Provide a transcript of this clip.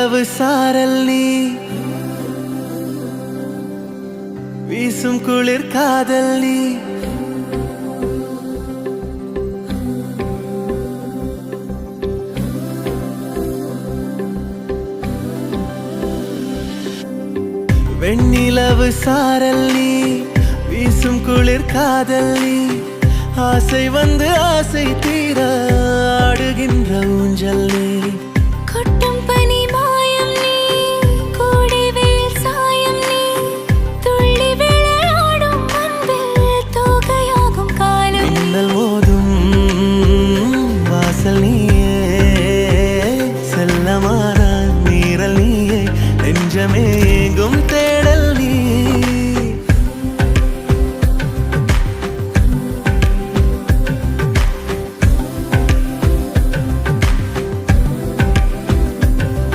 வெண்ணிலவு சாரல் நீ வீசும் குளிர் காதல் நீ வெண்ணிலவு சாரல் நீ வீசும் குளிர் காதல் நீ ஆசை வந்து ஆசை தீர ஆடுகின்ற ஊஞ்சல் நீ